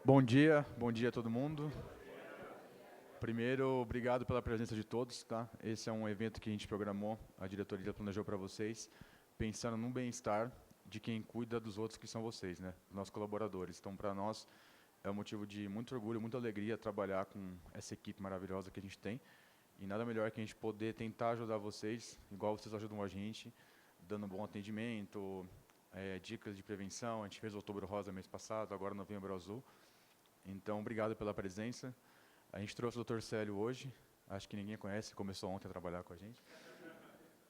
Bom dia a todo mundo. Primeiro, obrigado pela presença de todos, tá? Esse é um evento que a gente programou, a diretoria planejou para vocês, pensando no bem-estar de quem cuida dos outros, que são vocês, né? Nossos colaboradores. Então, para nós, é um motivo de muito orgulho, muita alegria trabalhar com essa equipe maravilhosa que a gente tem. E nada melhor que a gente poder tentar ajudar vocês, igual vocês ajudam a gente, dando bom atendimento, dicas de prevenção. A gente fez o Outubro Rosa mês passado, agora Novembro Azul. Então, obrigado pela presença. A gente trouxe o Dr. Célio hoje, acho que ninguém conhece, começou ontem a trabalhar com a gente.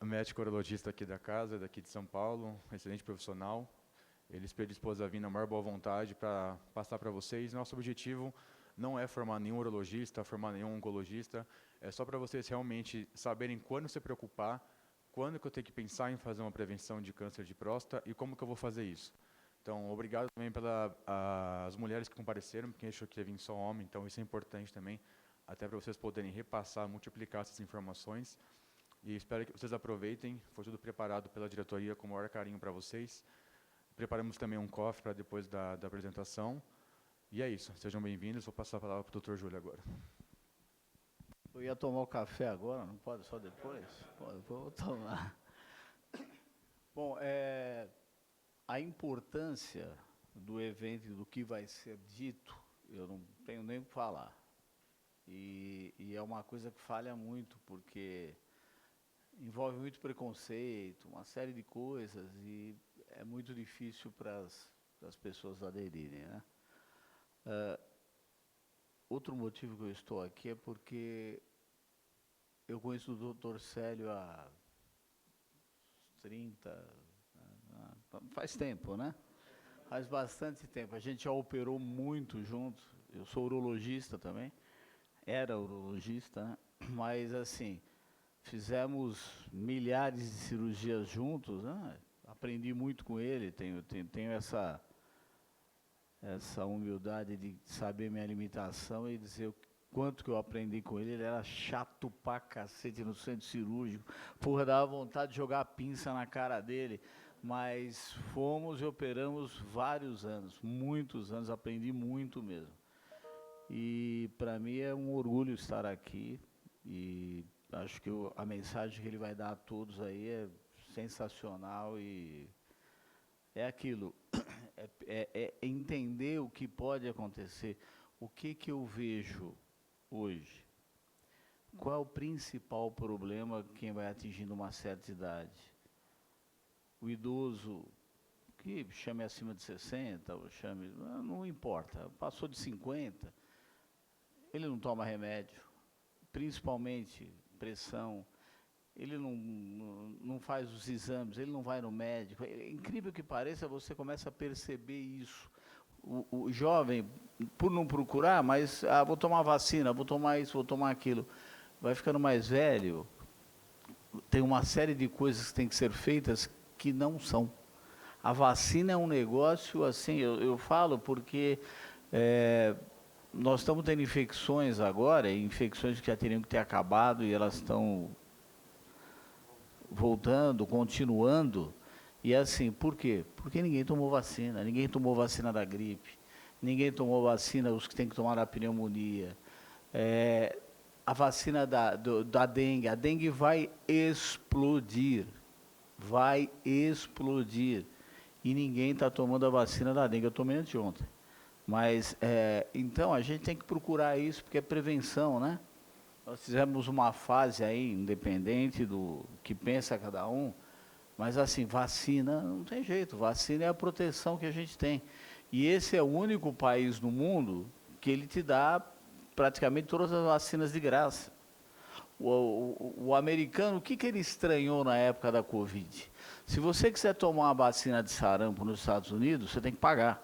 Médico urologista aqui da casa, daqui de São Paulo, excelente profissional. Ele se predispôs a vir na maior boa vontade para passar para vocês. Nosso objetivo não é formar nenhum urologista, formar nenhum oncologista, é só para vocês realmente saberem quando se preocupar, quando que eu tenho que pensar em fazer uma prevenção de câncer de próstata e como que eu vou fazer isso. Então, obrigado também pelas mulheres que compareceram, porque achou que ia vir só homem, então isso é importante também, até para vocês poderem repassar, multiplicar essas informações. E espero que vocês aproveitem, foi tudo preparado pela diretoria com o maior carinho para vocês. Preparamos também um cofre para depois da apresentação. E é isso, sejam bem-vindos, vou passar a palavra para o Dr. Júlio agora. Eu ia tomar o café agora, não pode só depois? Pode, vou tomar. Bom, a importância do evento e do que vai ser dito, eu não tenho nem o que falar. E é uma coisa que falha muito, porque envolve muito preconceito, uma série de coisas, e é muito difícil para as pessoas aderirem, né? Outro motivo que eu estou aqui é porque eu conheço o Dr. Célio há 30, faz tempo, né? Faz bastante tempo. A gente já operou muito junto. Eu sou urologista também, era urologista, né? Mas assim, fizemos milhares de cirurgias juntos, né? Aprendi muito com ele, tenho essa humildade de saber minha limitação e dizer o quanto que eu aprendi com ele. Ele era chato pra cacete no centro cirúrgico. Porra, dava vontade de jogar a pinça na cara dele. Mas fomos e operamos vários anos, muitos anos, aprendi muito mesmo. E para mim é um orgulho estar aqui e acho que a mensagem que ele vai dar a todos aí é sensacional e é aquilo, é entender o que pode acontecer. O que eu vejo hoje? Qual é o principal problema quem vai atingindo uma certa idade? O idoso, que chame acima de 60, ou chame, não importa, passou de 50, ele não toma remédio, principalmente pressão, ele não faz os exames, ele não vai no médico. É incrível que pareça, você começa a perceber isso. O jovem, por não procurar, mas vou tomar vacina, vou tomar isso, vou tomar aquilo, vai ficando mais velho, tem uma série de coisas que têm que ser feitas que não são. A vacina é um negócio, assim, eu falo porque nós estamos tendo infecções agora, infecções que já teriam que ter acabado e elas estão voltando, continuando. E assim, por quê? Porque ninguém tomou vacina da gripe, ninguém tomou vacina, os que têm que tomar da pneumonia. A vacina da dengue, a dengue vai explodir. E ninguém está tomando a vacina da dengue. Eu tomei anteontem. Mas, então, a gente tem que procurar isso, porque é prevenção, né? Nós fizemos uma fase aí, independente do que pensa cada um, mas assim, vacina não tem jeito, vacina é a proteção que a gente tem. E esse é o único país no mundo que ele te dá praticamente todas as vacinas de graça. O americano, o que ele estranhou na época da Covid? Se você quiser tomar uma vacina de sarampo nos Estados Unidos, você tem que pagar.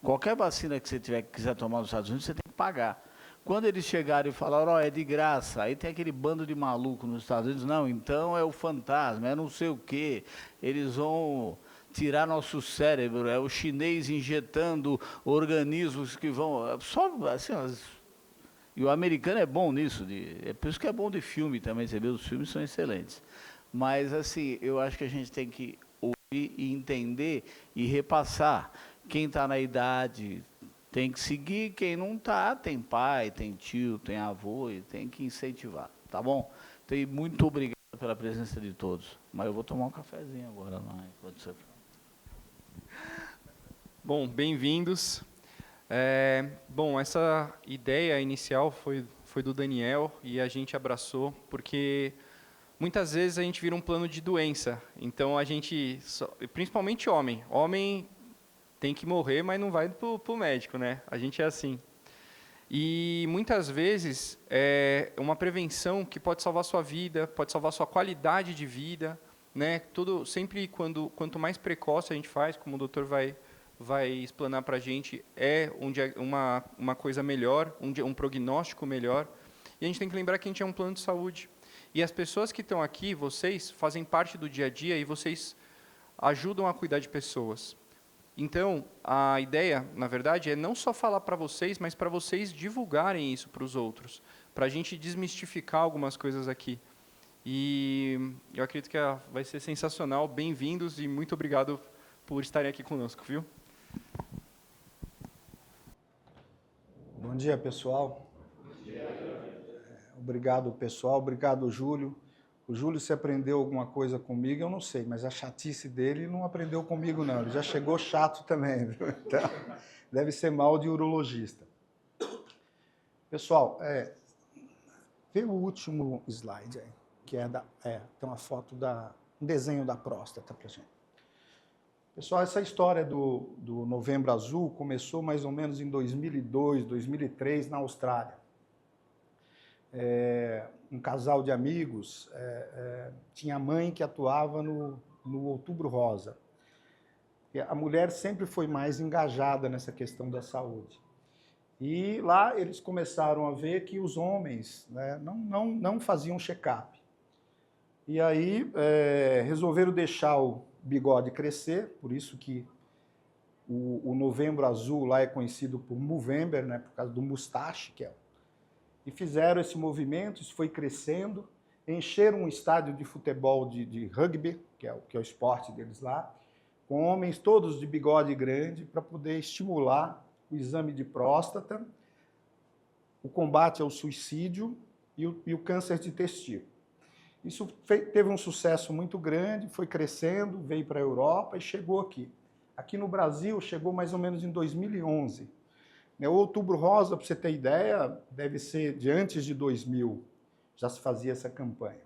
Qualquer vacina que você quiser tomar nos Estados Unidos, você tem que pagar. Quando eles chegaram e falaram, é de graça, aí tem aquele bando de maluco nos Estados Unidos, não, então é o fantasma, é não sei o quê, eles vão tirar nosso cérebro, é o chinês injetando organismos que vão... Só assim, e o americano é bom nisso, é por isso que é bom de filme também, você vê, os filmes são excelentes. Mas, assim, eu acho que a gente tem que ouvir e entender e repassar. Quem está na idade tem que seguir. Quem não tá, tem pai, tem tio, tem avô, e tem que incentivar, tá bom? Então, muito obrigado pela presença de todos. Mas eu vou tomar um cafezinho agora lá, enquanto você fala. Bom, bem-vindos. Bom, essa ideia inicial foi do Daniel e a gente abraçou, porque muitas vezes a gente vira um plano de doença. Então, a gente, principalmente homem tem que morrer, mas não vai para o médico, né? A gente é assim. E muitas vezes é uma prevenção que pode salvar sua vida, pode salvar sua qualidade de vida, né? Tudo sempre quanto mais precoce a gente faz, como o doutor vai explanar para a gente, é uma coisa melhor, um prognóstico melhor. E a gente tem que lembrar que a gente é um plano de saúde. E as pessoas que estão aqui, vocês, fazem parte do dia a dia e vocês ajudam a cuidar de pessoas. Então, a ideia, na verdade, é não só falar para vocês, mas para vocês divulgarem isso para os outros, para a gente desmistificar algumas coisas aqui. E eu acredito que vai ser sensacional. Bem-vindos e muito obrigado por estarem aqui conosco, viu? Bom dia, pessoal. Bom dia. Obrigado, pessoal. Obrigado, Júlio. O Júlio, se aprendeu alguma coisa comigo, eu não sei, mas a chatice dele não aprendeu comigo, não. Ele já chegou chato também, viu? Então, deve ser mal de urologista. Pessoal, vê o último slide aí, que tem uma foto um desenho da próstata pra gente. Pessoal, essa história do Novembro Azul começou mais ou menos em 2002, 2003, na Austrália. Um casal de amigos tinha a mãe que atuava no Outubro Rosa. E a mulher sempre foi mais engajada nessa questão da saúde. E lá eles começaram a ver que os homens, né, não faziam check-up. E aí resolveram deixar o bigode crescer, por isso que o Novembro Azul lá é conhecido por Movember, né, por causa do mustache, e fizeram esse movimento, isso foi crescendo, encheram um estádio de futebol de rugby, que é o esporte deles lá, com homens todos de bigode grande, para poder estimular o exame de próstata, o combate ao suicídio e o câncer de testículo. Isso teve um sucesso muito grande, foi crescendo, veio para a Europa e chegou aqui. Aqui no Brasil, chegou mais ou menos em 2011. O Outubro Rosa, para você ter ideia, deve ser de antes de 2000, já se fazia essa campanha.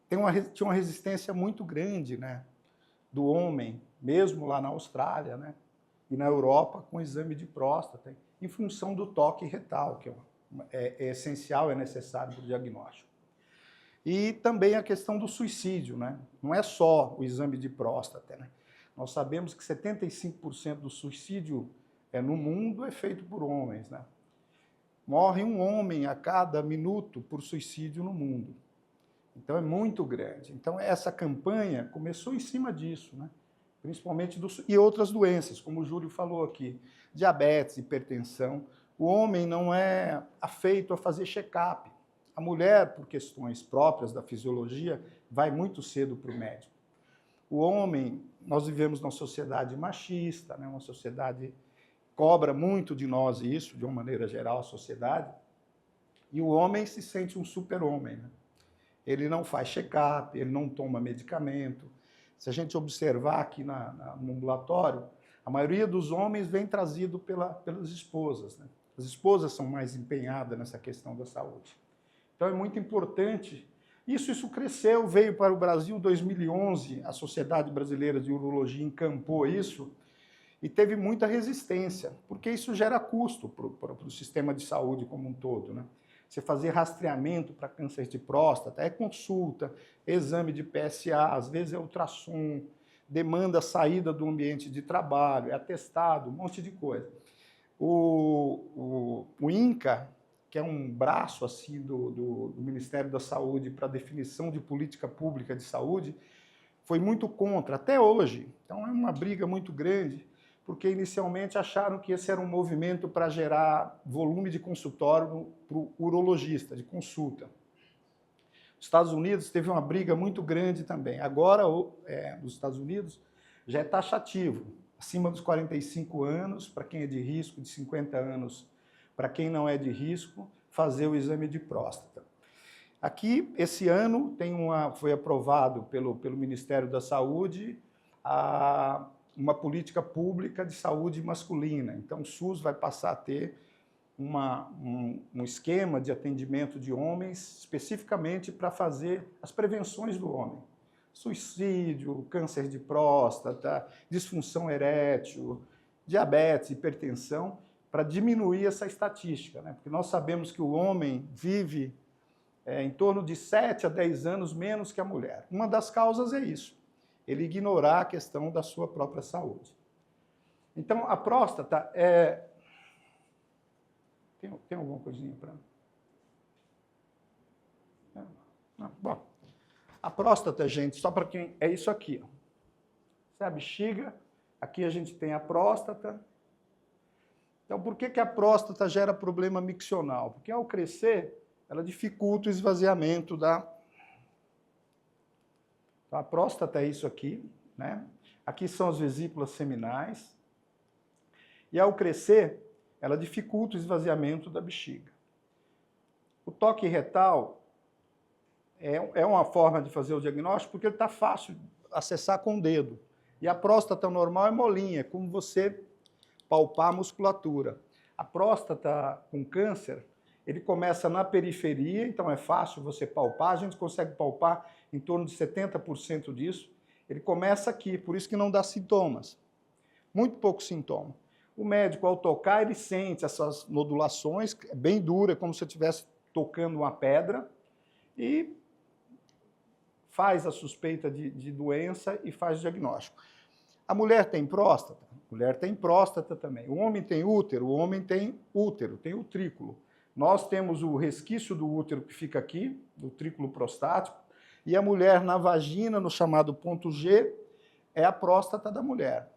Tinha uma resistência muito grande, né, do homem, mesmo lá na Austrália, né, e na Europa, com o exame de próstata, em função do toque retal, que é essencial, é necessário para o diagnóstico. E também a questão do suicídio, né? Não é só o exame de próstata, né? Nós sabemos que 75% do suicídio no mundo é feito por homens, né? Morre um homem a cada minuto por suicídio no mundo. Então é muito grande. Então essa campanha começou em cima disso, né? Principalmente e outras doenças, como o Júlio falou aqui, diabetes, hipertensão. O homem não é afeito a fazer check-up. A mulher, por questões próprias da fisiologia, vai muito cedo para o médico. O homem, nós vivemos numa sociedade machista, né? Uma sociedade cobra muito de nós isso, de uma maneira geral, a sociedade, e o homem se sente um super-homem, né? Ele não faz check-up, ele não toma medicamento. Se a gente observar aqui no ambulatório, a maioria dos homens vem trazido pelas esposas, né? As esposas são mais empenhadas nessa questão da saúde. Então é muito importante. Isso cresceu, veio para o Brasil em 2011, a Sociedade Brasileira de Urologia encampou isso e teve muita resistência, porque isso gera custo para o sistema de saúde como um todo, né? Você fazer rastreamento para câncer de próstata, é consulta, exame de PSA, às vezes é ultrassom, demanda saída do ambiente de trabalho, é atestado, um monte de coisa. O INCA, que é um braço assim, do Ministério da Saúde para definição de política pública de saúde, foi muito contra, até hoje. Então é uma briga muito grande, porque inicialmente acharam que esse era um movimento para gerar volume de consultório para o urologista, de consulta. Os Estados Unidos teve uma briga muito grande também. Agora, nos Estados Unidos, já é taxativo. acima dos 45 anos, para quem é de risco, de 50 anos, para quem não é de risco, fazer o exame de próstata. Aqui, esse ano, foi aprovado pelo Ministério da Saúde uma política pública de saúde masculina. Então, o SUS vai passar a ter um esquema de atendimento de homens especificamente para fazer as prevenções do homem. Suicídio, câncer de próstata, disfunção erétil, diabetes, hipertensão, para diminuir essa estatística, né? Porque nós sabemos que o homem vive em torno de 7 a 10 anos menos que a mulher. Uma das causas é isso, ele ignorar a questão da sua própria saúde. Então, a próstata é... Tem alguma coisinha para... Não. Bom, a próstata, gente, só para quem... É isso aqui. Ó. Essa é a bexiga, aqui a gente tem a próstata. Então, por que a próstata gera problema miccional? Porque ao crescer, ela dificulta o esvaziamento da... Então, a próstata é isso aqui, né? Aqui são as vesículas seminais. E ao crescer, ela dificulta o esvaziamento da bexiga. O toque retal é uma forma de fazer o diagnóstico porque ele está fácil de acessar com o dedo. E a próstata normal é molinha, é como você palpar a musculatura. A próstata com câncer, ele começa na periferia, então é fácil você palpar, a gente consegue palpar em torno de 70% disso. Ele começa aqui, por isso que não dá sintomas. Muito pouco sintoma. O médico, ao tocar, ele sente essas nodulações, é bem dura, como se estivesse tocando uma pedra, e faz a suspeita de doença e faz o diagnóstico. A mulher tem próstata? A mulher tem próstata também. O homem tem útero? O homem tem útero, tem utrículo. Nós temos o resquício do útero que fica aqui, do utrículo prostático, e a mulher na vagina, no chamado ponto G, é a próstata da mulher.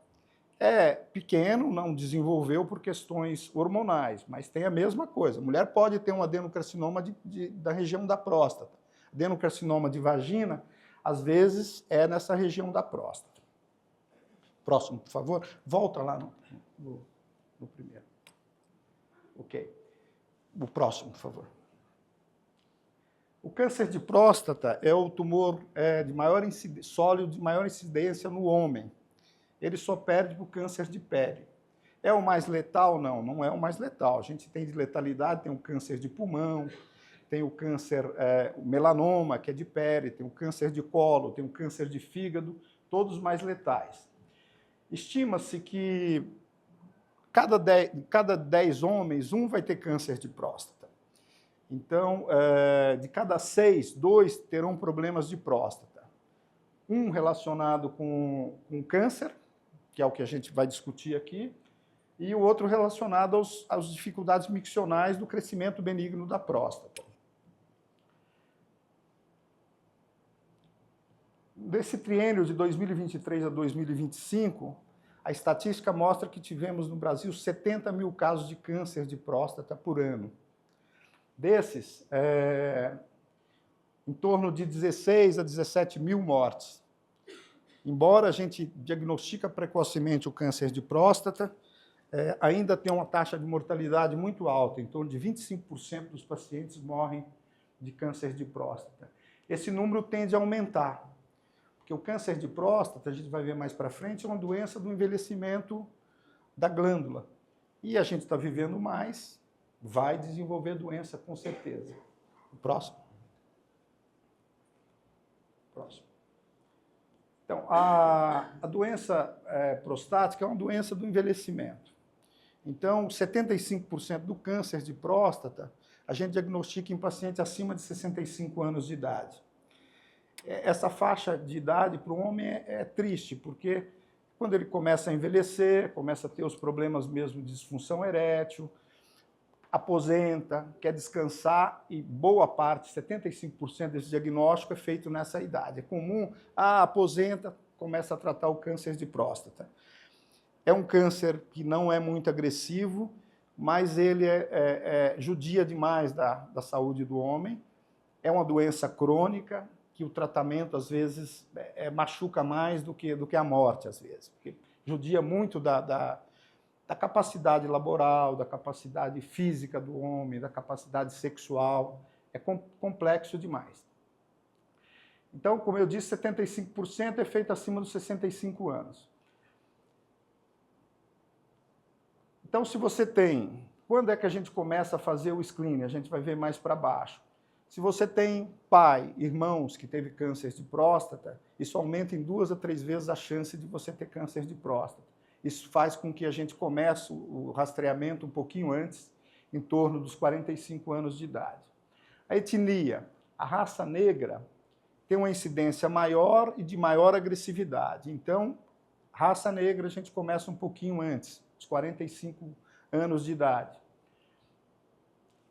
É pequeno, não desenvolveu por questões hormonais, mas tem a mesma coisa. A mulher pode ter um adenocarcinoma da região da próstata. Adenocarcinoma de vagina, às vezes, é nessa região da próstata. Próximo, por favor. Volta lá no primeiro. Ok. O próximo, por favor. O câncer de próstata é o tumor sólido de maior incidência no homem. Ele só perde para o câncer de pele. É o mais letal? Não, não é o mais letal. A gente tem de letalidade, tem o câncer de pulmão, tem o câncer, o melanoma, que é de pele, tem o câncer de colo, tem o câncer de fígado, todos mais letais. Estima-se que cada 10 homens, um vai ter câncer de próstata. Então, de cada 6, 2 terão problemas de próstata. Um relacionado com câncer, que é o que a gente vai discutir aqui, e o outro relacionado às dificuldades miccionais do crescimento benigno da próstata. Desse triênio de 2023 a 2025, a estatística mostra que tivemos no Brasil 70 mil casos de câncer de próstata por ano. Desses, em torno de 16 a 17 mil mortes. Embora a gente diagnostique precocemente o câncer de próstata, ainda tem uma taxa de mortalidade muito alta, em torno de 25% dos pacientes morrem de câncer de próstata. Esse número tende a aumentar, porque o câncer de próstata, a gente vai ver mais para frente, é uma doença do envelhecimento da glândula. E a gente está vivendo mais, vai desenvolver doença com certeza. O próximo. Próximo. Então, a doença prostática é uma doença do envelhecimento. Então, 75% do câncer de próstata a gente diagnostica em pacientes acima de 65 anos de idade. Essa faixa de idade para o homem é triste, porque quando ele começa a envelhecer, começa a ter os problemas mesmo de disfunção erétil, aposenta, quer descansar e boa parte, 75% desse diagnóstico é feito nessa idade. É comum, aposenta, começa a tratar o câncer de próstata. É um câncer que não é muito agressivo, mas ele judia demais da saúde do homem. É uma doença crônica, que o tratamento, às vezes, machuca mais do que a morte, às vezes. Porque judia muito da capacidade laboral, da capacidade física do homem, da capacidade sexual. É complexo demais. Então, como eu disse, 75% é feito acima dos 65 anos. Então, se você tem... Quando é que a gente começa a fazer o screening? A gente vai ver mais para baixo. Se você tem pai, irmãos que teve câncer de próstata, isso aumenta em 2 a 3 vezes a chance de você ter câncer de próstata. Isso faz com que a gente comece o rastreamento um pouquinho antes, em torno dos 45 anos de idade. A etnia, a raça negra, tem uma incidência maior e de maior agressividade. Então, raça negra a gente começa um pouquinho antes, os 45 anos de idade.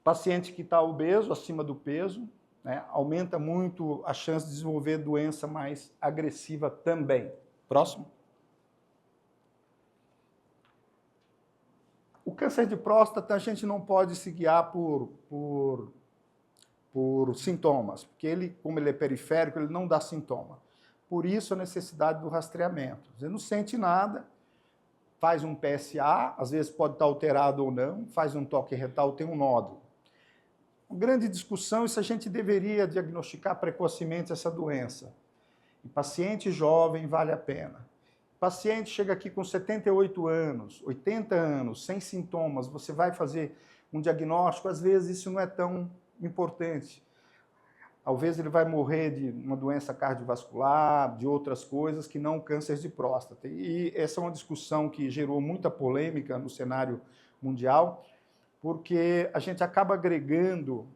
Paciente que está obeso, acima do peso, né, aumenta muito a chance de desenvolver doença mais agressiva também. Próximo. O câncer de próstata a gente não pode se guiar por sintomas, porque ele, como ele é periférico, ele não dá sintoma. Por isso a necessidade do rastreamento. Você não sente nada, faz um PSA, às vezes pode estar alterado ou não, faz um toque retal, tem um nódulo. Uma grande discussão é se a gente deveria diagnosticar precocemente essa doença. Em paciente jovem, vale a pena. Paciente chega aqui com 78 anos, 80 anos, sem sintomas, você vai fazer um diagnóstico, às vezes isso não é tão importante. Talvez ele vai morrer de uma doença cardiovascular, de outras coisas que não câncer de próstata. E essa é uma discussão que gerou muita polêmica no cenário mundial, porque a gente acaba agregando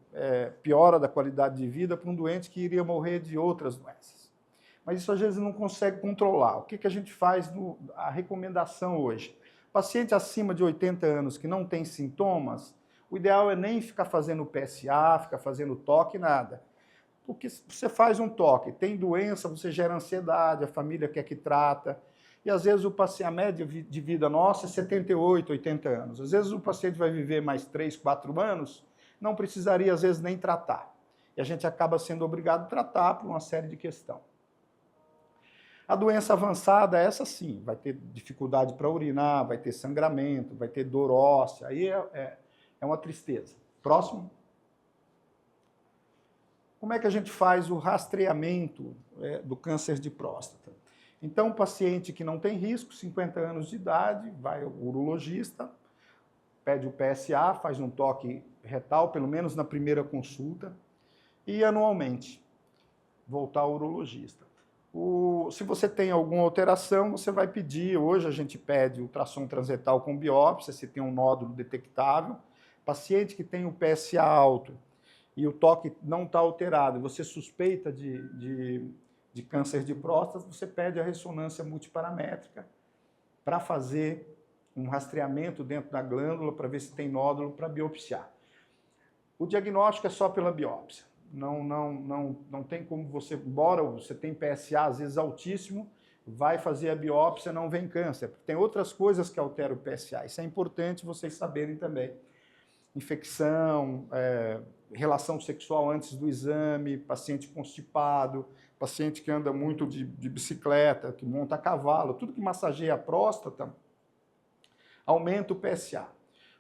piora da qualidade de vida para um doente que iria morrer de outras doenças. Mas isso às vezes não consegue controlar. O que a gente faz? A recomendação hoje? Paciente acima de 80 anos que não tem sintomas, o ideal é nem ficar fazendo PSA, ficar fazendo toque, nada. Porque você faz um toque, tem doença, você gera ansiedade, a família quer que trata. E às vezes a média de vida nossa é 78, 80 anos. Às vezes o paciente vai viver mais 3, 4 anos, não precisaria às vezes nem tratar. E a gente acaba sendo obrigado a tratar por uma série de questões. A doença avançada, essa sim, vai ter dificuldade para urinar, vai ter sangramento, vai ter dor óssea, aí é uma tristeza. Próximo. Como é que a gente faz o rastreamento do câncer de próstata? Então, o paciente que não tem risco, 50 anos de idade, vai ao urologista, pede o PSA, faz um toque retal, pelo menos na primeira consulta, e anualmente voltar ao urologista. Se você tem alguma alteração, você vai pedir, hoje a gente pede ultrassom transretal com biópsia, se tem um nódulo detectável. Paciente que tem o PSA alto e o toque não está alterado, você suspeita de câncer de próstata, você pede a ressonância multiparamétrica para fazer um rastreamento dentro da glândula para ver se tem nódulo para biopsiar. O diagnóstico é só pela biópsia. Não tem como você, embora você tenha PSA às vezes altíssimo, vai fazer a biópsia, não vem câncer. Tem outras coisas que alteram o PSA, isso é importante vocês saberem também. Infecção, relação sexual antes do exame, paciente constipado, paciente que anda muito de bicicleta, que monta a cavalo, tudo que massageia a próstata, aumenta o PSA.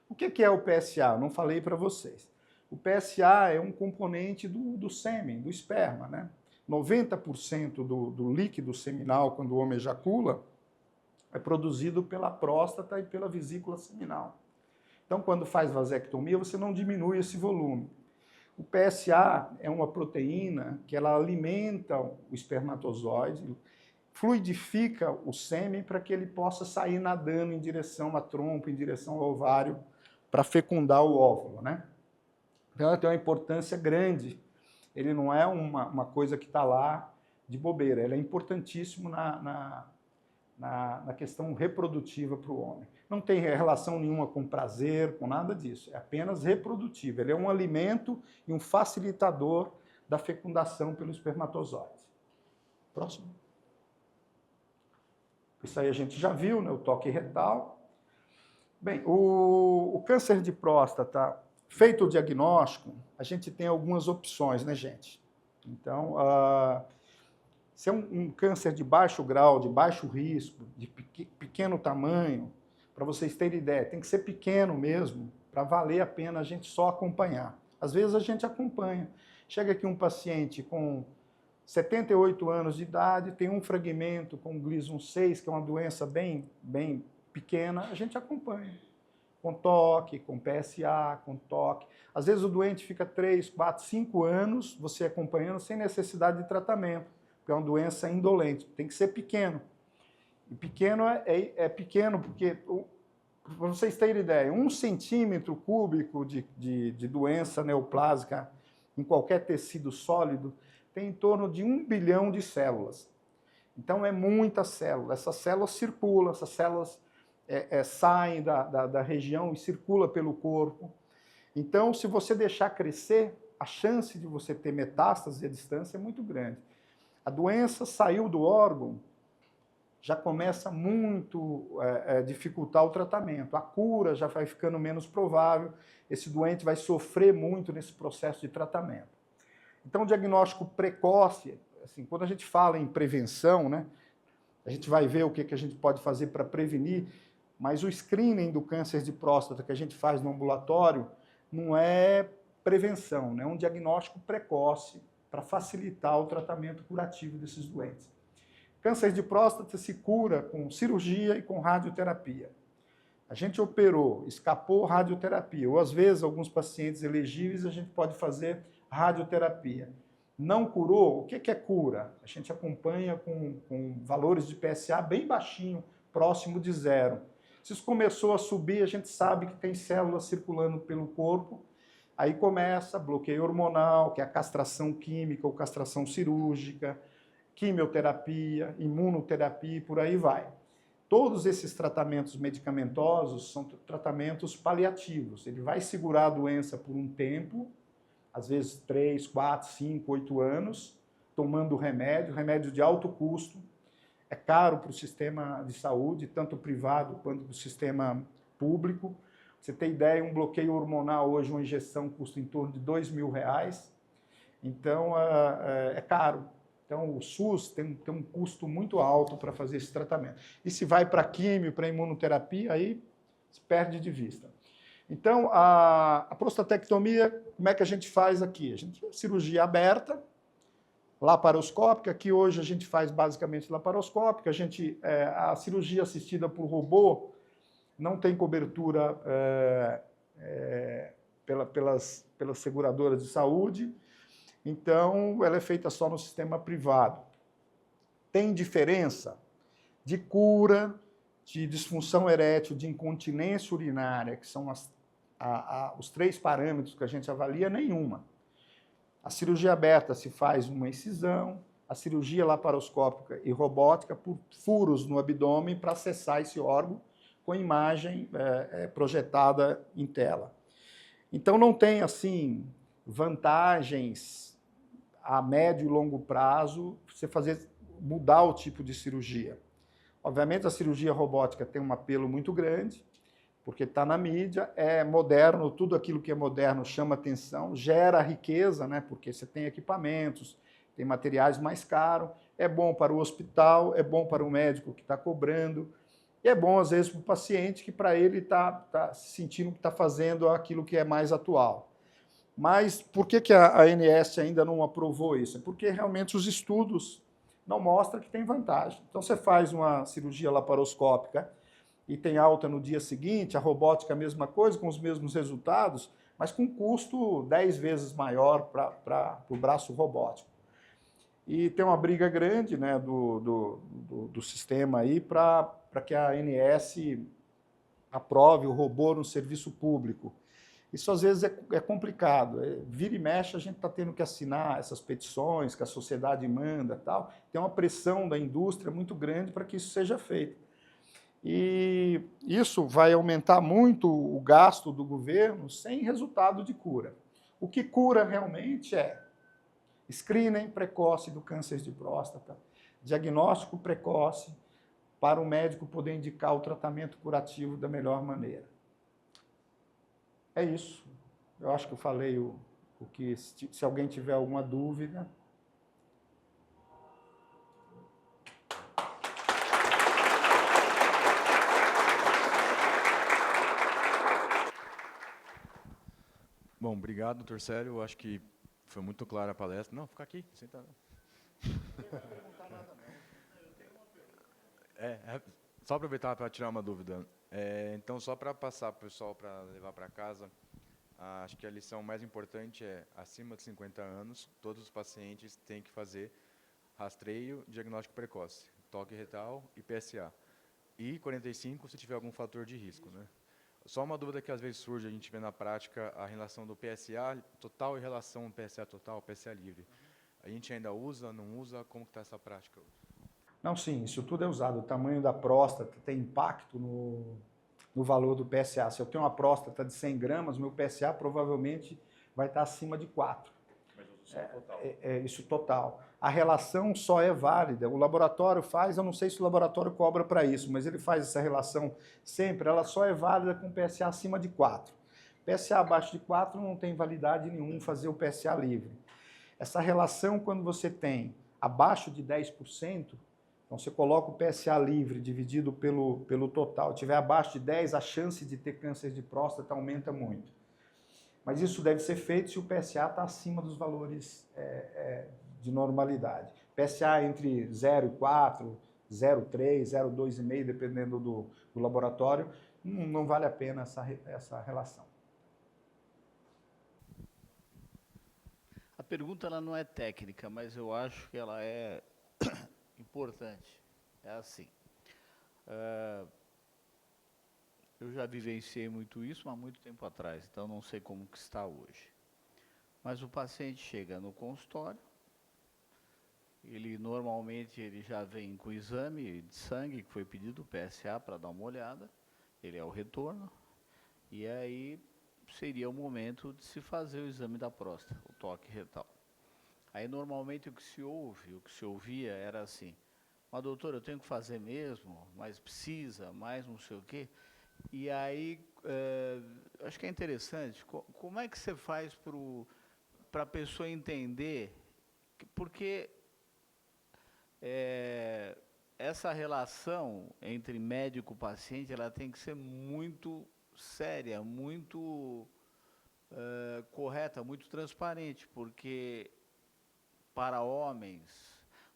O que é o PSA? Eu não falei para vocês. O PSA é um componente do sêmen, do esperma, né? 90% do líquido seminal, quando o homem ejacula, é produzido pela próstata e pela vesícula seminal. Então, quando faz vasectomia, você não diminui esse volume. O PSA é uma proteína que ela alimenta o espermatozoide, fluidifica o sêmen para que ele possa sair nadando em direção à trompa, em direção ao ovário, para fecundar o óvulo, né? Então, ela tem uma importância grande. Ele não é uma coisa que está lá de bobeira. Ele é importantíssimo na questão reprodutiva para o homem. Não tem relação nenhuma com prazer, com nada disso. É apenas reprodutivo. Ele é um alimento e um facilitador da fecundação pelo espermatozoide. Próximo. Isso aí a gente já viu, né? O toque retal. Bem, o câncer de próstata, feito o diagnóstico, a gente tem algumas opções, né, gente? Então, Se é um câncer de baixo grau, de baixo risco, de pequeno tamanho, para vocês terem ideia, tem que ser pequeno mesmo, para valer a pena a gente só acompanhar. Às vezes a gente acompanha. Chega aqui um paciente com 78 anos de idade, tem um fragmento com Gleason 6, que é uma doença bem pequena, a gente acompanha. Com toque, com PSA, com toque. Às vezes o doente fica 3, 4, 5 anos você acompanhando sem necessidade de tratamento, porque é uma doença indolente, tem que ser pequeno. E pequeno é pequeno porque, para vocês terem ideia, 1 centímetro cúbico de doença neoplásica em qualquer tecido sólido tem em torno de 1 bilhão de células. Então é muita célula. Essas células circulam, essas células saem da região e circulam pelo corpo. Então, se você deixar crescer, a chance de você ter metástase à distância é muito grande. A doença saiu do órgão, já começa muito a dificultar o tratamento. A cura já vai ficando menos provável, esse doente vai sofrer muito nesse processo de tratamento. Então, o diagnóstico precoce, assim, quando a gente fala em prevenção, né, a gente vai ver o que a gente pode fazer para prevenir, mas o screening do câncer de próstata que a gente faz no ambulatório não é prevenção, né, é um diagnóstico precoce para facilitar o tratamento curativo desses doentes. Câncer de próstata se cura com cirurgia e com radioterapia. A gente operou, escapou radioterapia, ou às vezes alguns pacientes elegíveis a gente pode fazer radioterapia. Não curou, o que é cura? A gente acompanha com valores de PSA bem baixinho, próximo de 0. Se isso começou a subir, a gente sabe que tem células circulando pelo corpo, aí começa bloqueio hormonal, que é a castração química ou castração cirúrgica, quimioterapia, imunoterapia e por aí vai. Todos esses tratamentos medicamentosos são tratamentos paliativos. Ele vai segurar a doença por um tempo, às vezes 3, 4, 5, 8 anos, tomando remédio de alto custo. É caro para o sistema de saúde, tanto privado quanto para o sistema público. Você tem ideia, um bloqueio hormonal hoje, uma injeção custa em torno de R$2.000. Então, é caro. Então, o SUS tem um custo muito alto para fazer esse tratamento. E se vai para químio, para imunoterapia, aí se perde de vista. Então, a prostatectomia, como é que a gente faz aqui? A gente cirurgia aberta, laparoscópica, que hoje a gente faz basicamente laparoscópica. A cirurgia assistida por robô não tem cobertura pelas seguradoras de saúde, então ela é feita só no sistema privado. Tem diferença de cura, de disfunção erétil, de incontinência urinária, que são os 3 parâmetros que a gente avalia? Nenhuma. A cirurgia aberta se faz uma incisão, a cirurgia laparoscópica e robótica por furos no abdômen para acessar esse órgão com imagem projetada em tela. Então não tem assim vantagens a médio e longo prazo você mudar o tipo de cirurgia. Obviamente a cirurgia robótica tem um apelo muito grande, porque está na mídia, é moderno, tudo aquilo que é moderno chama atenção, gera riqueza, né? Porque você tem equipamentos, tem materiais mais caros, é bom para o hospital, é bom para o médico que está cobrando, e é bom às vezes para o paciente que para ele está sentindo que está fazendo aquilo que é mais atual. Mas por que a ANS ainda não aprovou isso? É porque realmente os estudos não mostram que tem vantagem. Então você faz uma cirurgia laparoscópica e tem alta no dia seguinte, a robótica a mesma coisa, com os mesmos resultados, mas com custo 10 vezes maior para o braço robótico. E tem uma briga grande, né, do sistema aí para que a ANS aprove o robô no serviço público. Isso às vezes é complicado. Vira e mexe, a gente está tendo que assinar essas petições que a sociedade manda, tal. Tem uma pressão da indústria muito grande para que isso seja feito. E isso vai aumentar muito o gasto do governo sem resultado de cura. O que cura realmente é screening precoce do câncer de próstata, diagnóstico precoce, para o médico poder indicar o tratamento curativo da melhor maneira. É isso. Eu acho que eu falei o que, se alguém tiver alguma dúvida. Bom, obrigado, doutor Célio. Eu acho que foi muito clara a palestra. Não, fica aqui, senta. Só aproveitar para tirar uma dúvida. Então, só para passar para o pessoal, para levar para casa, acho que a lição mais importante é, acima de 50 anos, todos os pacientes têm que fazer rastreio, diagnóstico precoce, toque retal e PSA. E 45 se tiver algum fator de risco, né? Só uma dúvida que às vezes surge, a gente vê na prática a relação do PSA total em relação ao PSA total, PSA livre. A gente ainda usa, não usa? Como está essa prática? Não, sim, isso tudo é usado. O tamanho da próstata tem impacto no valor do PSA. Se eu tenho uma próstata de 100 gramas, meu PSA provavelmente vai estar acima de 4. Mas isso é total. Isso total. A relação só é válida. O laboratório faz, eu não sei se o laboratório cobra para isso, mas ele faz essa relação sempre. Ela só é válida com PSA acima de 4. PSA abaixo de 4 não tem validade nenhuma fazer o PSA livre. Essa relação, quando você tem abaixo de 10%, então você coloca o PSA livre dividido pelo total, tiver abaixo de 10, a chance de ter câncer de próstata aumenta muito. Mas isso deve ser feito se o PSA está acima dos valores de normalidade. PSA entre 0,4, 0,3, 0,2,5, dependendo do laboratório, não vale a pena essa relação. A pergunta ela não é técnica, mas eu acho que ela é importante. É assim. Eu já vivenciei muito isso há muito tempo atrás, então não sei como que está hoje. Mas o paciente chega no consultório, normalmente ele já vem com o exame de sangue que foi pedido, o PSA, para dar uma olhada, ele é o retorno, e aí seria o momento de se fazer o exame da próstata, o toque retal. Aí normalmente o que se ouvia era assim: mas doutor, eu tenho que fazer mesmo, mas precisa, mais não sei o quê. E aí, acho que é interessante, como é que você faz para a pessoa entender, porque essa relação entre médico e paciente, ela tem que ser muito séria, muito correta, muito transparente, porque para homens,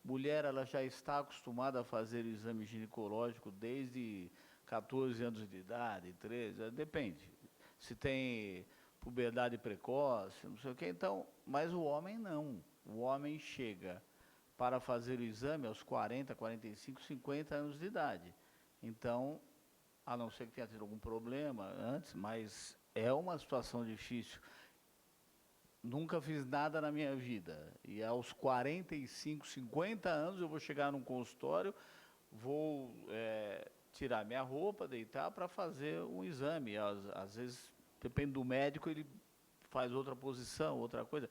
mulher ela já está acostumada a fazer o exame ginecológico desde 14 anos de idade, 13, depende. Se tem puberdade precoce, não sei o quê, então, mas o homem não. O homem chega para fazer o exame aos 40, 45, 50 anos de idade. Então, a não ser que tenha tido algum problema antes, mas é uma situação difícil. Nunca fiz nada na minha vida. E aos 45, 50 anos eu vou chegar num consultório, vou tirar minha roupa, deitar para fazer um exame. Às vezes, depende do médico, ele faz outra posição, outra coisa.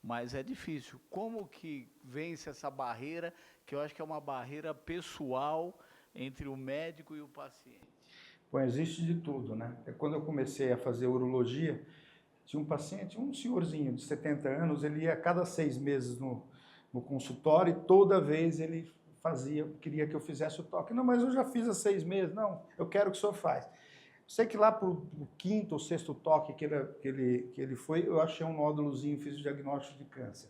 Mas é difícil. Como que vence essa barreira, que eu acho que é uma barreira pessoal entre o médico e o paciente? Bom, existe de tudo, né? Quando eu comecei a fazer urologia, tinha um paciente, um senhorzinho de 70 anos, ele ia a cada 6 meses no consultório e toda vez ele queria que eu fizesse o toque. Não, mas eu já fiz há 6 meses. Não, eu quero que o senhor faz. Sei que lá para o 5º ou 6º toque que ele foi, eu achei um nódulozinho, fiz o diagnóstico de câncer.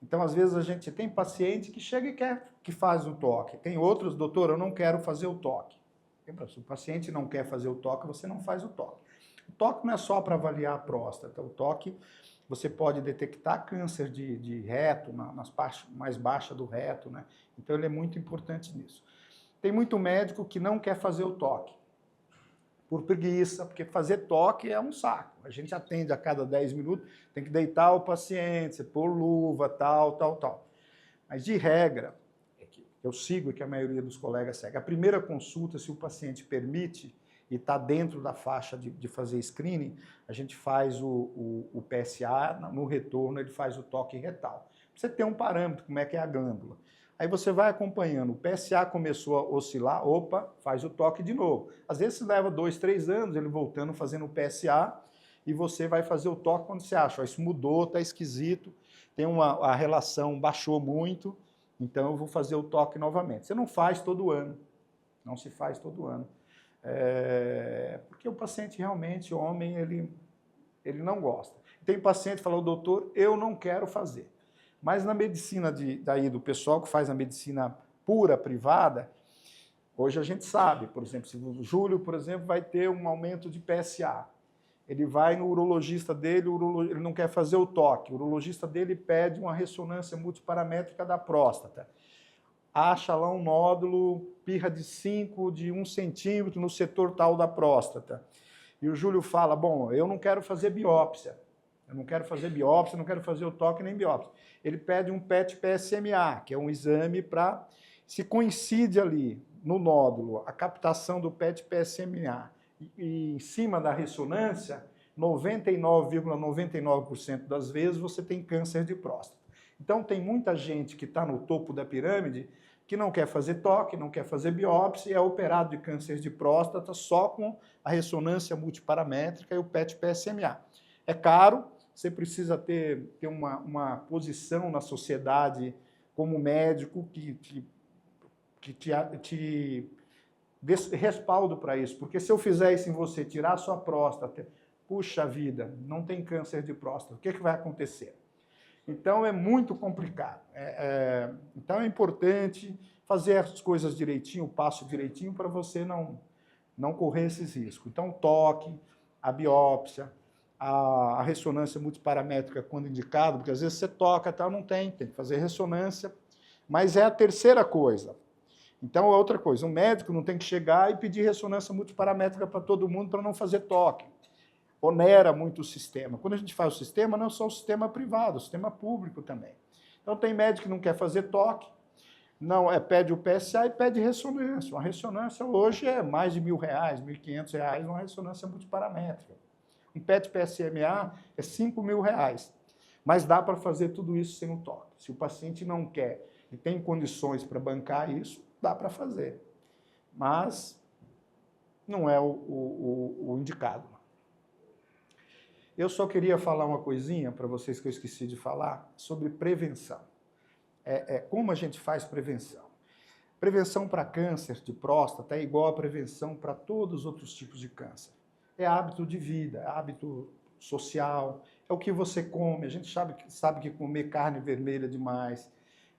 Então, às vezes, a gente tem paciente que chega e quer que faz o toque. Tem outros, doutor, eu não quero fazer o toque. Se o paciente não quer fazer o toque, você não faz o toque. O toque não é só para avaliar a próstata. O toque, você pode detectar câncer de reto, nas partes mais baixas do reto, né? Então, ele é muito importante nisso. Tem muito médico que não quer fazer o toque, por preguiça, porque fazer toque é um saco. A gente atende a cada 10 minutos, tem que deitar o paciente, você pôr luva, tal. Mas, de regra, eu sigo e que a maioria dos colegas segue. A primeira consulta, se o paciente permite e está dentro da faixa de fazer screening, a gente faz o PSA, no retorno ele faz o toque retal. Você tem um parâmetro, como é que é a glândula. Aí você vai acompanhando, o PSA começou a oscilar, opa, faz o toque de novo. Às vezes leva 2, 3 anos ele voltando, fazendo o PSA, e você vai fazer o toque quando você acha, ó, isso mudou, está esquisito, a relação baixou muito, então eu vou fazer o toque novamente. Você não faz todo ano, não se faz todo ano. Porque o paciente realmente, o homem, ele Ele não gosta. Tem paciente que fala, doutor, eu não quero fazer. Mas na medicina daí do pessoal que faz a medicina pura, privada, hoje a gente sabe, por exemplo, se o Júlio, por exemplo, vai ter um aumento de PSA. Ele vai no urologista dele, ele não quer fazer o toque. O urologista dele pede uma ressonância multiparamétrica da próstata. Acha lá um nódulo, pirra de 5, de 1 centímetro no setor tal da próstata. E o Júlio fala, bom, eu não quero fazer biópsia. Eu não quero fazer biópsia, não quero fazer o toque nem biópsia. Ele pede um PET-PSMA, que é um exame para, se coincide ali no nódulo, a captação do PET-PSMA e em cima da ressonância, 99,99% das vezes você tem câncer de próstata. Então tem muita gente que está no topo da pirâmide que não quer fazer toque, não quer fazer biópsia e é operado de câncer de próstata só com a ressonância multiparamétrica e o PET-PSMA. É caro, você precisa ter uma posição na sociedade como médico que te dê respaldo para isso. Porque se eu fizer isso em você, tirar a sua próstata, puxa vida, não tem câncer de próstata, o que vai acontecer? Então é muito complicado. Então é importante fazer as coisas direitinho, o passo direitinho, para você não correr esses riscos. Então, o toque, a biópsia, a ressonância multiparamétrica quando indicado, porque às vezes você toca, tal, não tem que fazer ressonância, mas é a terceira coisa. Então, é outra coisa, o médico não tem que chegar e pedir ressonância multiparamétrica para todo mundo para não fazer toque. Onera muito o sistema. Quando a gente faz o sistema, não é só o sistema privado, o sistema público também. Então, tem médico que não quer fazer toque, pede o PSA e pede ressonância. Uma ressonância hoje é mais de R$1.000, R$1.500, uma ressonância multiparamétrica. Um PET-PSMA é R$5.000, mas dá para fazer tudo isso sem o toque. Se o paciente não quer e tem condições para bancar isso, dá para fazer. Mas não é o indicado. Eu só queria falar uma coisinha para vocês que eu esqueci de falar sobre prevenção. Como a gente faz prevenção. Prevenção para câncer de próstata é igual a prevenção para todos os outros tipos de câncer. É hábito de vida, é hábito social, é o que você come. A gente sabe que comer carne vermelha demais,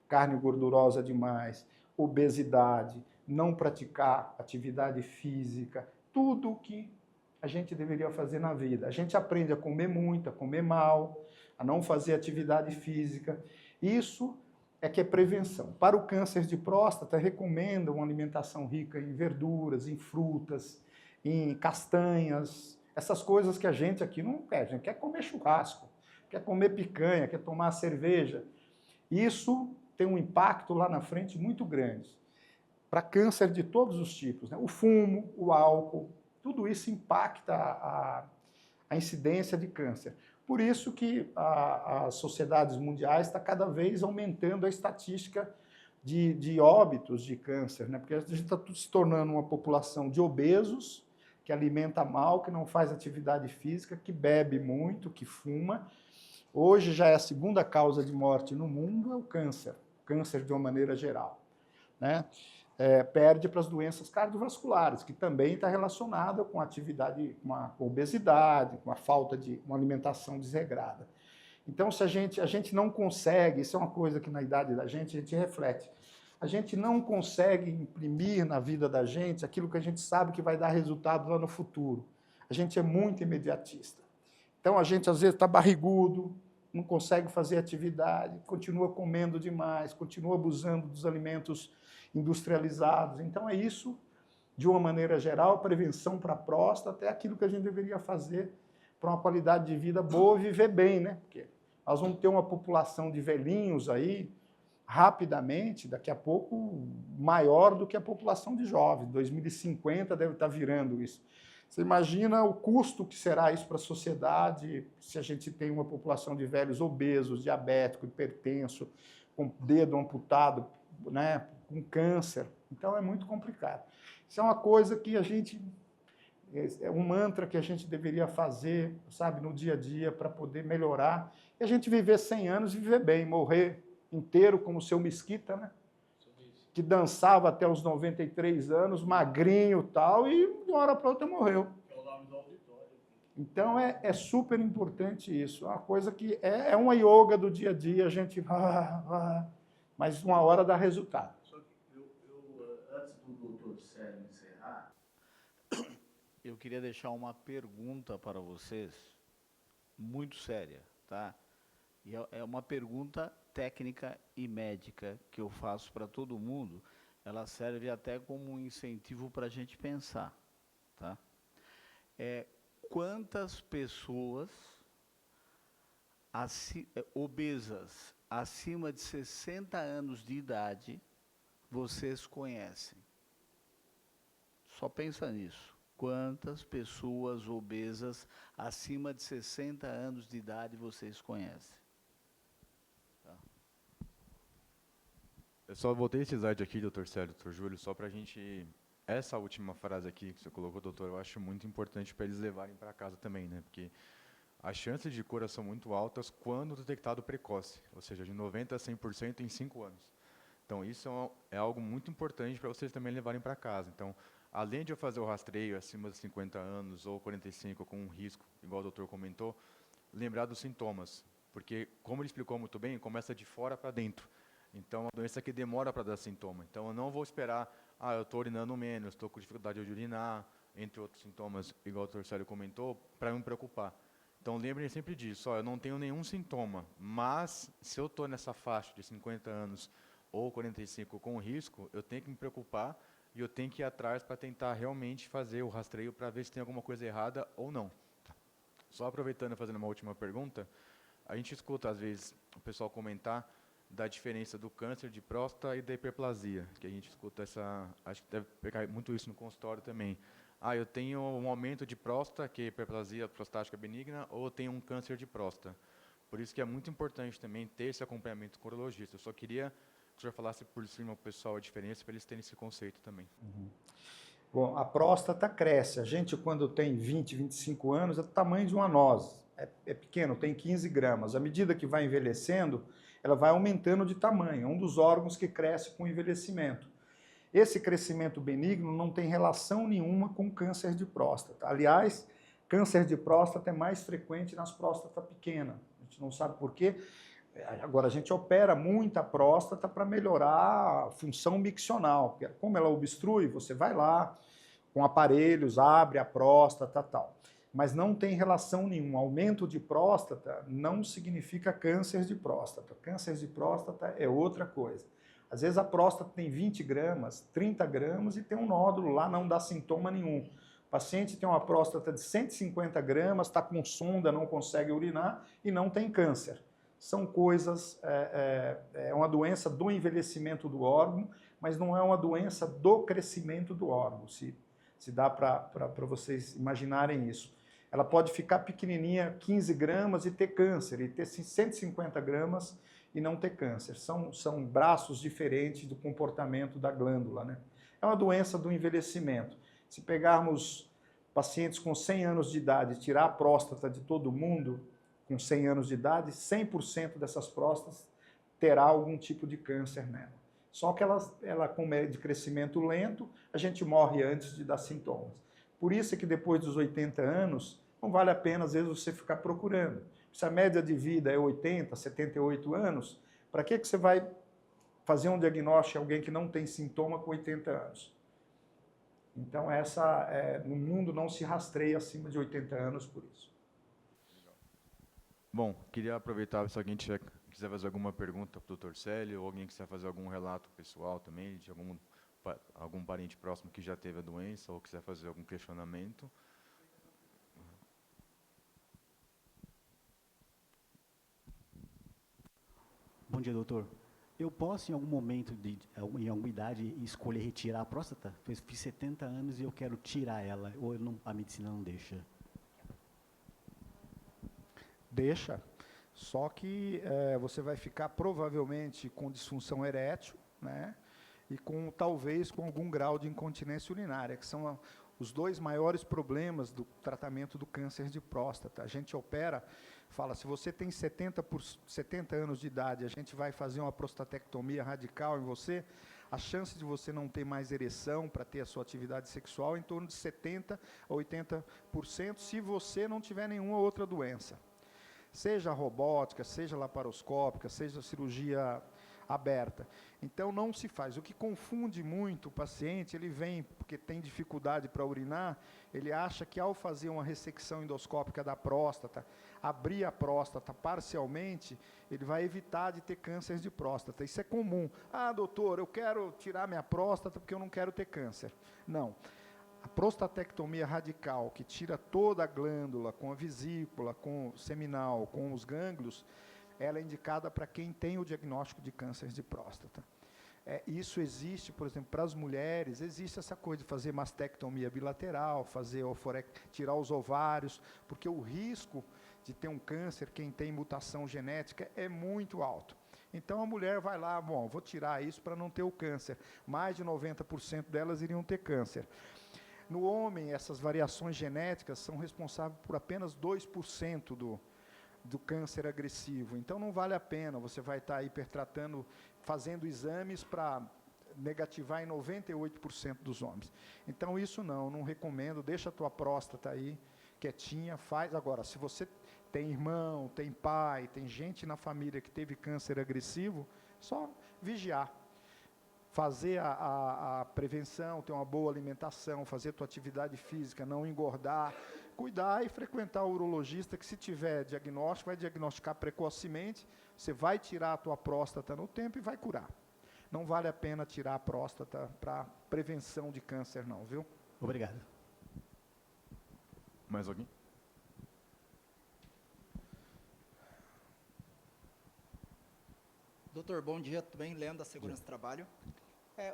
carne gordurosa demais, obesidade, não praticar atividade física, tudo o que a gente deveria fazer na vida. A gente aprende a comer muito, a comer mal, a não fazer atividade física. Isso é que é prevenção. Para o câncer de próstata, recomenda uma alimentação rica em verduras, em frutas, em castanhas, essas coisas que a gente aqui não quer. A gente quer comer churrasco, quer comer picanha, quer tomar cerveja. Isso tem um impacto lá na frente muito grande. Para câncer de todos os tipos, né? O fumo, o álcool, tudo isso impacta a incidência de câncer. Por isso que as sociedades mundiais estão cada vez aumentando a estatística de óbitos de câncer, né? Porque a gente está se tornando uma população de obesos, que alimenta mal, que não faz atividade física, que bebe muito, que fuma. Hoje já é a segunda causa de morte no mundo, é o câncer de uma maneira geral, né? Perde para as doenças cardiovasculares, que também está relacionada com a atividade, com a obesidade, com a falta de uma alimentação desregrada. Então, se a gente não consegue, isso é uma coisa que na idade da gente a gente reflete, a gente não consegue imprimir na vida da gente aquilo que a gente sabe que vai dar resultado lá no futuro. A gente é muito imediatista. Então, a gente às vezes está barrigudo, não consegue fazer atividade, continua comendo demais, continua abusando dos alimentos industrializados. Então, é isso, de uma maneira geral, prevenção para a próstata, é aquilo que a gente deveria fazer para uma qualidade de vida boa e viver bem, né? Porque nós vamos ter uma população de velhinhos aí, rapidamente, daqui a pouco, maior do que a população de jovens. 2050 deve estar virando isso. Você imagina o custo que será isso para a sociedade se a gente tem uma população de velhos obesos, diabético, hipertenso, com dedo amputado, né, com câncer. Então, é muito complicado. Isso é uma coisa que é um mantra que a gente deveria fazer, sabe, no dia a dia, para poder melhorar. E a gente viver 100 anos e viver bem, morrer inteiro como o seu Mesquita, né? Que dançava até os 93 anos, magrinho e tal, e de uma hora para outra morreu. Então, é super importante isso. É uma coisa que é uma yoga do dia a dia, a gente mas uma hora dá resultado. Só que antes do doutor Célio encerrar, eu queria deixar uma pergunta para vocês, muito séria, tá? E é uma pergunta técnica e médica que eu faço para todo mundo. Ela serve até como um incentivo para a gente pensar, tá? Quantas pessoas obesas acima de 60 anos de idade vocês conhecem? Só pensa nisso. Quantas pessoas obesas acima de 60 anos de idade vocês conhecem? Tá. Eu só botei esse slide aqui, doutor Célio, doutor Júlio, só para a gente... Essa última frase aqui que você colocou, doutor, eu acho muito importante para eles levarem para casa também, né? Porque as chances de cura são muito altas quando detectado precoce, ou seja, de 90% a 100% em 5 anos. Então, isso é algo muito importante para vocês também levarem para casa. Então, além de eu fazer o rastreio acima de 50 anos ou 45 com um risco, igual o doutor comentou, lembrar dos sintomas. Porque, como ele explicou muito bem, começa de fora para dentro. Então, é uma doença que demora para dar sintoma. Então, eu não vou esperar, eu estou urinando menos, estou com dificuldade de urinar, entre outros sintomas, igual o doutor Célio comentou, para me preocupar. Então, lembrem sempre disso, eu não tenho nenhum sintoma, mas se eu estou nessa faixa de 50 anos ou 45 com risco, eu tenho que me preocupar e eu tenho que ir atrás para tentar realmente fazer o rastreio para ver se tem alguma coisa errada ou não. Só aproveitando e fazendo uma última pergunta, a gente escuta, às vezes, o pessoal comentar da diferença do câncer de próstata e da hiperplasia, que a gente escuta acho que deve pegar muito isso no consultório também. Eu tenho um aumento de próstata, que é hiperplasia prostática benigna, ou eu tenho um câncer de próstata. Por isso que é muito importante também ter esse acompanhamento com o urologista. Eu só queria que o senhor falasse por cima para o pessoal a diferença, para eles terem esse conceito também. Bom, a próstata cresce. A gente, quando tem 20, 25 anos, é do tamanho de uma noz. É pequeno, tem 15 gramas. À medida que vai envelhecendo, ela vai aumentando de tamanho. É um dos órgãos que cresce com o envelhecimento. Esse crescimento benigno não tem relação nenhuma com câncer de próstata. Aliás, câncer de próstata é mais frequente nas próstatas pequenas. A gente não sabe por quê. Agora, a gente opera muita próstata para melhorar a função miccional. Porque como ela obstrui, você vai lá com aparelhos, abre a próstata e tal. Mas não tem relação nenhuma. Aumento de próstata não significa câncer de próstata. Câncer de próstata é outra coisa. Às vezes a próstata tem 20 gramas, 30 gramas e tem um nódulo lá, não dá sintoma nenhum. O paciente tem uma próstata de 150 gramas, está com sonda, não consegue urinar e não tem câncer. São coisas, é uma doença do envelhecimento do órgão, mas não é uma doença do crescimento do órgão, se dá para vocês imaginarem isso. Ela pode ficar pequenininha, 15 gramas e ter câncer, e ter 150 gramas e não ter câncer. São braços diferentes do comportamento da glândula, né? É uma doença do envelhecimento. Se pegarmos pacientes com 100 anos de idade e tirar a próstata de todo mundo, com 100 anos de idade, 100% dessas próstatas terá algum tipo de câncer nela. Só que ela como é de crescimento lento, a gente morre antes de dar sintomas. Por isso é que depois dos 80 anos, não vale a pena, às vezes, você ficar procurando. Se a média de vida é 80, 78 anos, para que você vai fazer um diagnóstico em alguém que não tem sintoma com 80 anos? Então, no mundo não se rastreia acima de 80 anos por isso. Bom, queria aproveitar se alguém quiser fazer alguma pergunta para o Dr. Célio, ou alguém quiser fazer algum relato pessoal também, de algum parente próximo que já teve a doença, ou quiser fazer algum questionamento. Bom dia, doutor. Eu posso, em algum momento, em alguma idade, escolher retirar a próstata? Fiz 70 anos e eu quero tirar ela, ou a medicina não deixa? Deixa, só que você vai ficar provavelmente com disfunção erétil, né? E talvez com algum grau de incontinência urinária, que são os dois maiores problemas do tratamento do câncer de próstata. A gente opera, fala, se você tem 70 anos de idade, a gente vai fazer uma prostatectomia radical em você, a chance de você não ter mais ereção para ter a sua atividade sexual é em torno de 70% a 80% se você não tiver nenhuma outra doença. Seja robótica, seja laparoscópica, seja cirurgia aberta. Então não se faz. O que confunde muito o paciente, ele vem porque tem dificuldade para urinar, ele acha que ao fazer uma ressecção endoscópica da próstata, abrir a próstata parcialmente, ele vai evitar de ter câncer de próstata. Isso é comum. Ah, doutor, eu quero tirar minha próstata porque eu não quero ter câncer. Não. A prostatectomia radical, que tira toda a glândula, com a vesícula, com o seminal, com os gânglios, ela é indicada para quem tem o diagnóstico de câncer de próstata. Isso existe, por exemplo, para as mulheres, existe essa coisa de fazer mastectomia bilateral, tirar os ovários, porque o risco de ter um câncer, quem tem mutação genética, é muito alto. Então a mulher vai lá, bom, vou tirar isso para não ter o câncer. Mais de 90% delas iriam ter câncer. No homem, essas variações genéticas são responsáveis por apenas 2% do câncer agressivo. Então não vale a pena, você vai estar hipertratando, fazendo exames para negativar em 98% dos homens. Então isso não recomendo, deixa a tua próstata aí quietinha, faz. Agora, se você tem irmão, tem pai, tem gente na família que teve câncer agressivo, só vigiar. Fazer a prevenção, ter uma boa alimentação, fazer tua atividade física, não engordar, cuidar e frequentar o urologista, que se tiver diagnóstico, vai diagnosticar precocemente, você vai tirar a tua próstata no tempo e vai curar. Não vale a pena tirar a próstata para prevenção de câncer não, viu? Obrigado. Mais alguém? Doutor, bom dia, tudo bem? Leandro da Segurança do Trabalho.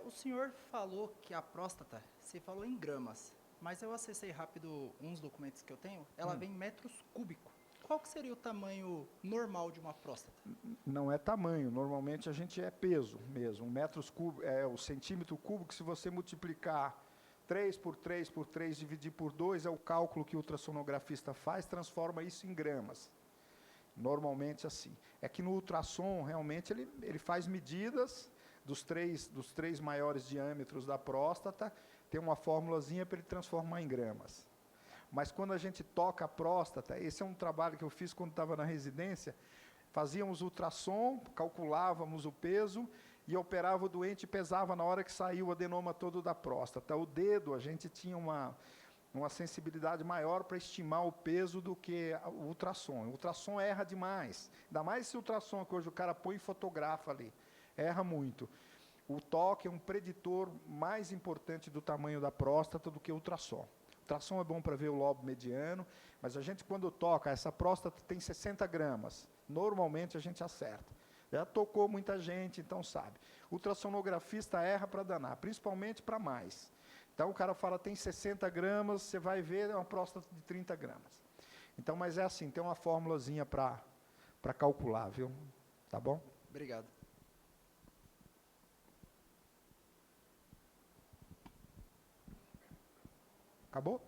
O senhor falou que a próstata, você falou em gramas, mas eu acessei rápido uns documentos que eu tenho, ela vem em metros cúbicos. Qual que seria o tamanho normal de uma próstata? Não é tamanho, normalmente a gente é peso mesmo. Metros cúbicos, o centímetro cúbico, se você multiplicar 3 por 3 por 3, dividir por 2, é o cálculo que o ultrassonografista faz, transforma isso em gramas. Normalmente assim. É que no ultrassom, realmente, ele faz medidas dos três maiores diâmetros da próstata, tem uma formulazinha para ele transformar em gramas. Mas quando a gente toca a próstata, esse é um trabalho que eu fiz quando estava na residência, fazíamos ultrassom, calculávamos o peso e operava o doente e pesava na hora que saiu o adenoma todo da próstata. O dedo, a gente tinha uma sensibilidade maior para estimar o peso do que o ultrassom. O ultrassom erra demais, ainda mais esse ultrassom que hoje o cara põe e fotografa ali, erra muito. O toque é um preditor mais importante do tamanho da próstata do que o ultrassom. O ultrassom é bom para ver o lobo mediano, mas a gente quando toca, essa próstata tem 60 gramas, normalmente a gente acerta. Já tocou muita gente, então sabe. O ultrassonografista erra para danar, principalmente para mais. Então o cara fala, tem 60 gramas, você vai ver, é uma próstata de 30 gramas. Então, mas é assim, tem uma formulazinha para calcular, viu? Tá bom? Obrigado. Acabou?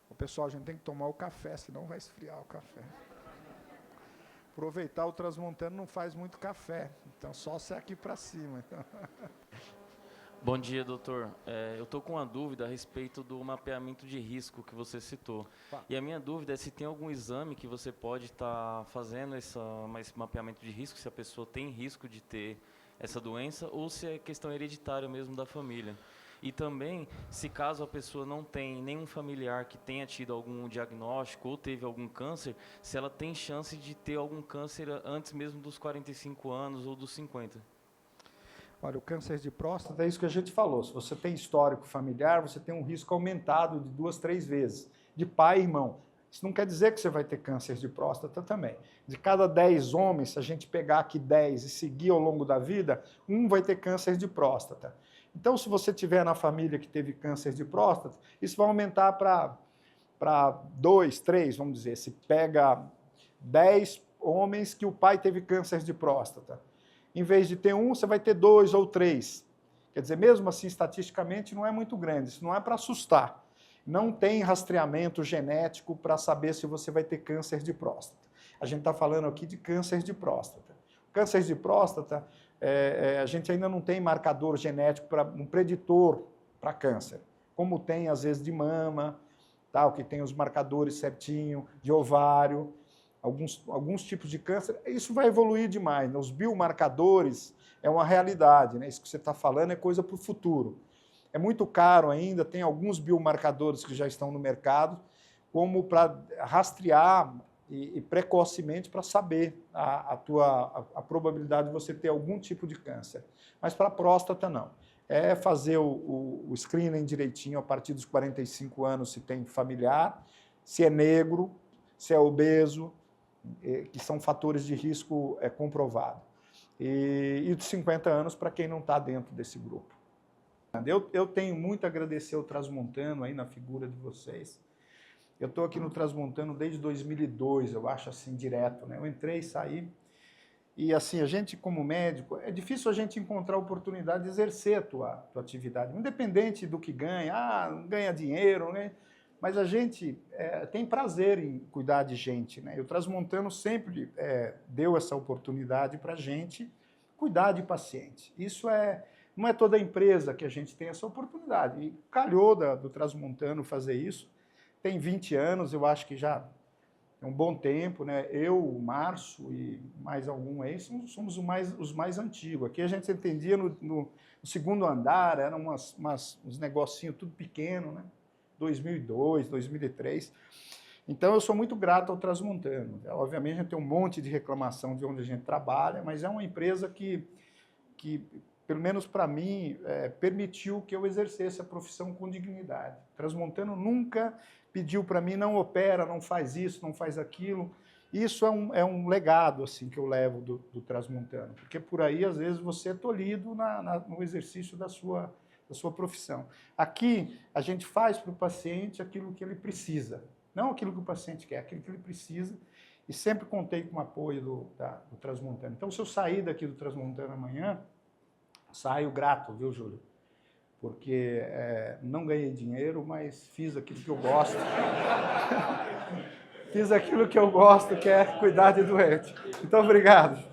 O pessoal, a gente tem que tomar o café, senão vai esfriar o café. Aproveitar o transmontano não faz muito café, então só se é aqui para cima. Bom dia, doutor. Eu estou com uma dúvida a respeito do mapeamento de risco que você citou. E a minha dúvida é se tem algum exame que você pode estar fazendo esse mapeamento de risco, se a pessoa tem risco de ter essa doença, ou se é questão hereditária mesmo da família. E também, se caso a pessoa não tem nenhum familiar que tenha tido algum diagnóstico ou teve algum câncer, se ela tem chance de ter algum câncer antes mesmo dos 45 anos ou dos 50. Olha, o câncer de próstata é isso que a gente falou. Se você tem histórico familiar, você tem um risco aumentado de 2, 3 vezes, de pai e irmão. Isso não quer dizer que você vai ter câncer de próstata também. De cada 10 homens, se a gente pegar aqui 10 e seguir ao longo da vida, um vai ter câncer de próstata. Então, se você tiver na família que teve câncer de próstata, isso vai aumentar para 2, 3, vamos dizer. Se pega 10 homens que o pai teve câncer de próstata, em vez de ter um, você vai ter 2 ou 3. Quer dizer, mesmo assim, estatisticamente, não é muito grande. Isso não é para assustar. Não tem rastreamento genético para saber se você vai ter câncer de próstata. A gente está falando aqui de câncer de próstata. O câncer de próstata a gente ainda não tem marcador genético, um preditor para câncer, como tem, às vezes, de mama, tal, que tem os marcadores certinho, de ovário, alguns tipos de câncer. Isso vai evoluir demais, né? Os biomarcadores é uma realidade, né? Isso que você está falando é coisa para o futuro. É muito caro ainda, tem alguns biomarcadores que já estão no mercado, como para rastrear e precocemente para saber a probabilidade de você ter algum tipo de câncer. Mas para a próstata, não. É fazer o screening direitinho a partir dos 45 anos, se tem familiar, se é negro, se é obeso, que são fatores de risco comprovado. E dos 50 anos para quem não está dentro desse grupo. Eu tenho muito a agradecer ao Transmontano aí na figura de vocês. Eu estou aqui no Transmontano desde 2002, eu acho assim, direto, né? Eu entrei e saí. E assim, a gente como médico, é difícil a gente encontrar a oportunidade de exercer a tua atividade, independente do que ganha, ganha dinheiro, né? Mas a gente tem prazer em cuidar de gente, né? E o Transmontano sempre deu essa oportunidade para a gente cuidar de paciente. Isso não é toda empresa que a gente tem essa oportunidade. E calhou do Transmontano fazer isso. Tem 20 anos, eu acho que já é um bom tempo, né? Eu, o Márcio e mais algum aí, somos os mais antigos. Aqui a gente se entendia no segundo andar, eram uns negocinhos tudo pequeno, né? 2002, 2003. Então, eu sou muito grato ao Transmontano. Obviamente, a gente tem um monte de reclamação de onde a gente trabalha, mas é uma empresa que pelo menos para mim, permitiu que eu exercesse a profissão com dignidade. Transmontano nunca pediu para mim, não opera, não faz isso, não faz aquilo. Isso é um legado assim, que eu levo do Transmontano, porque por aí, às vezes, você é tolhido no exercício da sua profissão. Aqui, a gente faz para o paciente aquilo que ele precisa, não aquilo que o paciente quer, aquilo que ele precisa, e sempre contei com o apoio do Transmontano. Então, se eu sair daqui do Transmontano amanhã, saio grato, viu, Júlio? Porque não ganhei dinheiro, mas fiz aquilo que eu gosto. Fiz aquilo que eu gosto, que é cuidar de doente. Muito obrigado.